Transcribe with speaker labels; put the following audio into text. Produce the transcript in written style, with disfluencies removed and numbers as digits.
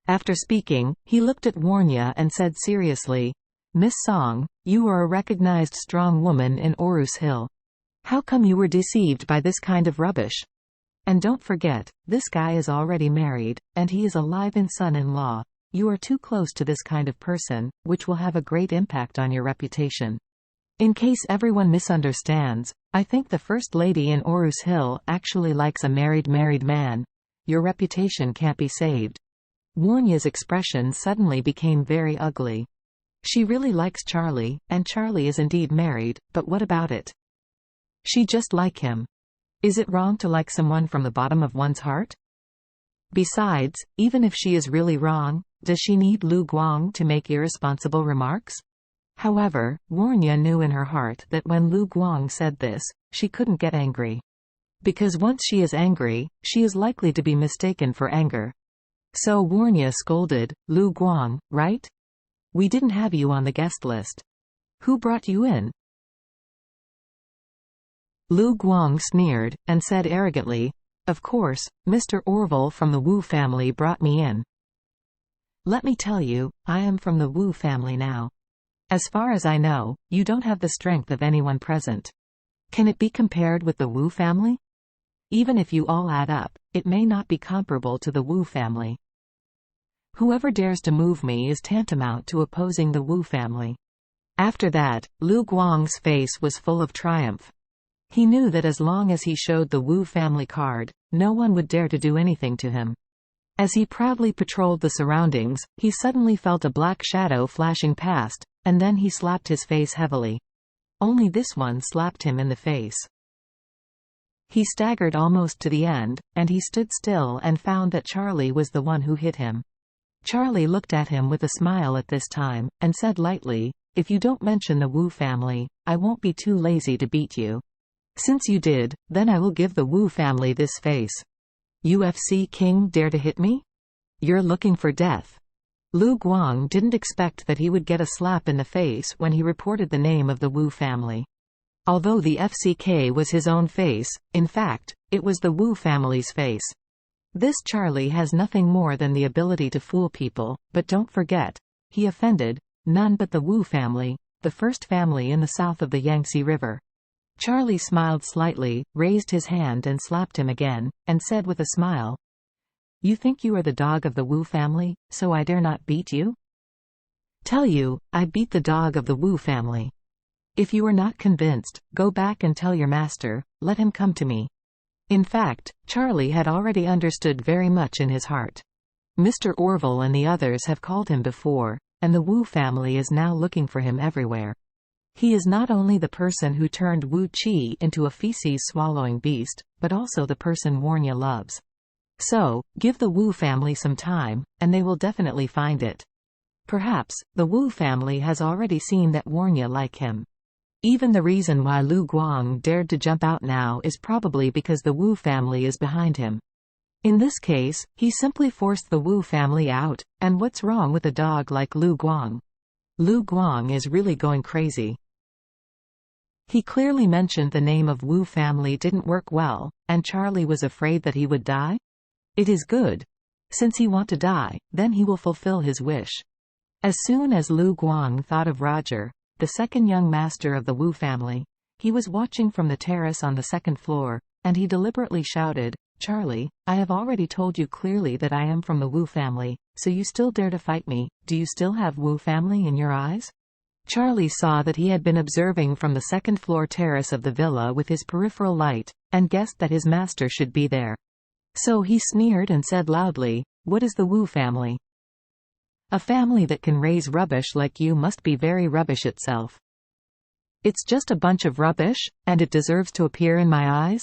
Speaker 1: After speaking, he looked at Warnya and said seriously, "Miss Song, you are a recognized strong woman in Orus Hill. How come you were deceived by this kind of rubbish? And don't forget, this guy is already married, and he is a live-in son-in-law. You are too close to this kind of person, which will have a great impact on your reputation. In case everyone misunderstands, I think the First Lady in Orus Hill actually likes a married man. Your reputation can't be saved." Warnya's expression suddenly became very ugly. She really likes Charlie, and Charlie is indeed married, but what about it? She just like him. Is it wrong to like someone from the bottom of one's heart? Besides, even if she is really wrong, does she need Lu Guang to make irresponsible remarks? However, Warnya knew in her heart that when Lu Guang said this, she couldn't get angry. Because once she is angry, she is likely to be mistaken for anger. So Warnya scolded, "Lu Guang, right? We didn't have you on the guest list. Who brought you in?" Lu Guang sneered, and said arrogantly, "Of course, Mr. Orville from the Wu family brought me in. Let me tell you, I am from the Wu family now. As far as I know, you don't have the strength of anyone present. Can it be compared with the Wu family? Even if you all add up, it may not be comparable to the Wu family. Whoever dares to move me is tantamount to opposing the Wu family." After that, Lu Guang's face was full of triumph. He knew that as long as he showed the Wu family card, no one would dare to do anything to him. As he proudly patrolled the surroundings, he suddenly felt a black shadow flashing past, and then he slapped his face heavily. Only this one slapped him in the face. He staggered almost to the end, and he stood still and found that Charlie was the one who hit him. Charlie looked at him with a smile at this time, and said lightly, "If you don't mention the Wu family, I won't be too lazy to beat you. Since you did, then I will give the Wu family this face. UFC King dare to hit me? You're looking for death." Lu Guang didn't expect that he would get a slap in the face when he reported the name of the Wu family. Although the FCK was his own face, in fact, it was the Wu family's face. This Charlie has nothing more than the ability to fool people, but don't forget, he offended none but the Wu family, the first family in the south of the Yangtze River. Charlie smiled slightly, raised his hand and slapped him again, and said with a smile, "You think you are the dog of the Wu family, so I dare not beat you? Tell you, I beat the dog of the Wu family. If you are not convinced, go back and tell your master, let him come to me." In fact, Charlie had already understood very much in his heart. Mr. Orville and the others have called him before, and the Wu family is now looking for him everywhere. He is not only the person who turned Wu Qi into a feces-swallowing beast, but also the person Warnya loves. So, give the Wu family some time, and they will definitely find it. Perhaps, the Wu family has already seen that Warnya like him. Even the reason why Lu Guang dared to jump out now is probably because the Wu family is behind him. In this case, he simply forced the Wu family out, and what's wrong with a dog like Lu Guang? Lu Guang is really going crazy. He clearly mentioned the name of Wu family didn't work well, and Charlie was afraid that he would die? It is good. Since he want to die, then he will fulfill his wish. As soon as Lu Guang thought of Roger, the second young master of the Wu family, he was watching from the terrace on the second floor, and he deliberately shouted, "Charlie, I have already told you clearly that I am from the Wu family, so you still dare to fight me. Do you still have Wu family in your eyes?" Charlie saw that he had been observing from the second-floor terrace of the villa with his peripheral light, and guessed that his master should be there. So he sneered and said loudly, "What is the Wu family? A family that can raise rubbish like you must be very rubbish itself. It's just a bunch of rubbish, and it deserves to appear in my eyes?"